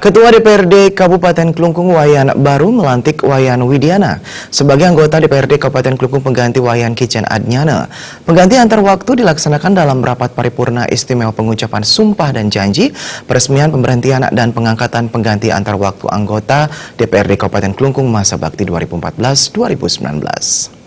Ketua DPRD Kabupaten Klungkung Wayan baru melantik Wayan Widiana sebagai anggota DPRD Kabupaten Klungkung pengganti Wayan Kicen Adnyana. Pengganti antar waktu dilaksanakan dalam rapat paripurna istimewa pengucapan sumpah dan janji, peresmian pemberhentian dan pengangkatan pengganti antar waktu anggota DPRD Kabupaten Klungkung masa bakti 2014-2019.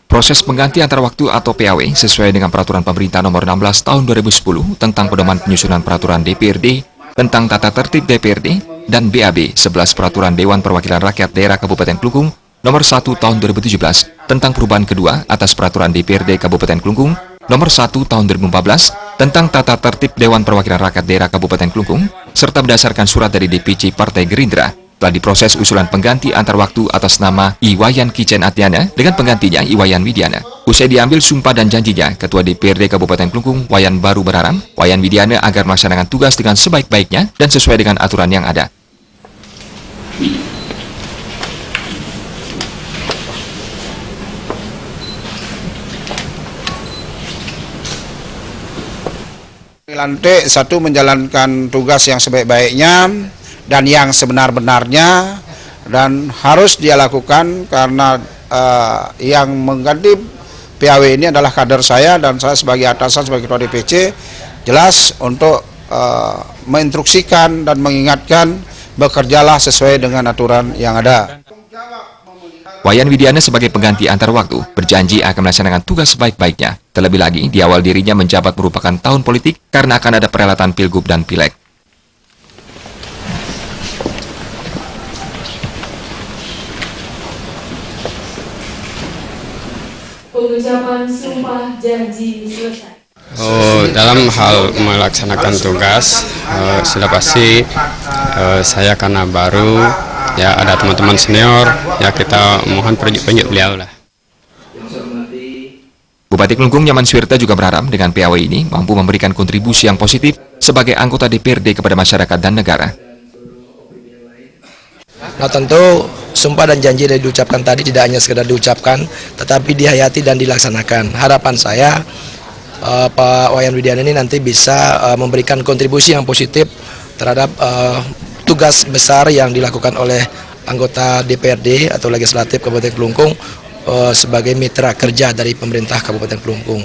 Proses pengganti antar waktu atau PAW sesuai dengan Peraturan Pemerintah Nomor 16 Tahun 2010 tentang pedoman penyusunan peraturan DPRD, tentang tata tertib DPRD, dan BAB 11 Peraturan Dewan Perwakilan Rakyat Daerah Kabupaten Klungkung Nomor 1 Tahun 2017 tentang perubahan kedua atas Peraturan DPRD Kabupaten Klungkung Nomor 1 Tahun 2015 tentang tata tertib Dewan Perwakilan Rakyat Daerah Kabupaten Klungkung, serta berdasarkan surat dari DPC Partai Gerindra, telah diproses usulan pengganti antar waktu atas nama Wayan Kicen Adnyana dengan penggantinya Wayan Widiana. Usai diambil sumpah dan janjinya, Ketua DPRD Kabupaten Klungkung Wayan baru berharap Wayan Widiana agar melaksanakan tugas dengan sebaik-baiknya dan sesuai dengan aturan yang ada. Lantik satu, menjalankan tugas yang sebaik-baiknya dan yang sebenar-benarnya, dan harus dia lakukan karena yang mengganti PAW ini adalah kader saya, dan saya sebagai atasan, sebagai ketua DPC jelas untuk menginstruksikan dan mengingatkan bekerjalah sesuai dengan aturan yang ada. Wayan Widiana sebagai pengganti antar waktu berjanji akan melaksanakan tugas sebaik-baiknya. Terlebih lagi, di awal dirinya menjabat merupakan tahun politik karena akan ada perhelatan Pilgub dan Pileg. Pengucapan sumpah janji selesai. Dalam hal melaksanakan tugas, sudah pasti saya karena baru, ya ada teman-teman senior, ya kita mohon penunjuk beliau lah. Bupati Klungkung Nyaman Suwirta juga berharap dengan PAW ini mampu memberikan kontribusi yang positif sebagai anggota DPRD kepada masyarakat dan negara. Nah, tentu sumpah dan janji yang diucapkan tadi tidak hanya sekedar diucapkan, tetapi dihayati dan dilaksanakan. Harapan saya Pak Wayan Widiana ini nanti bisa memberikan kontribusi yang positif terhadap tugas besar yang dilakukan oleh anggota DPRD atau Legislatif Kabupaten Klungkung sebagai mitra kerja dari pemerintah Kabupaten Klungkung.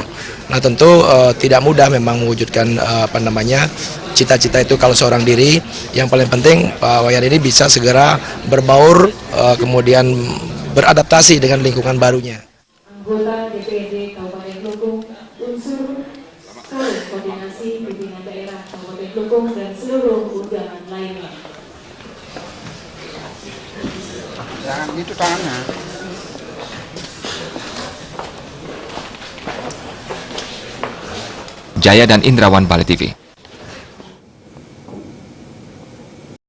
Nah, tentu tidak mudah memang mewujudkan cita-cita itu kalau seorang diri. Yang paling penting Pak Wayan ini bisa segera berbaur, kemudian beradaptasi dengan lingkungan barunya. Anggota DPRD Kabupaten Klungkung, unsur koordinasi pimpinan daerah Kabupaten Klungkung dan seluruh undangan lainnya. Jangan gitu tangannya. Jaya dan Indrawan, Bali TV.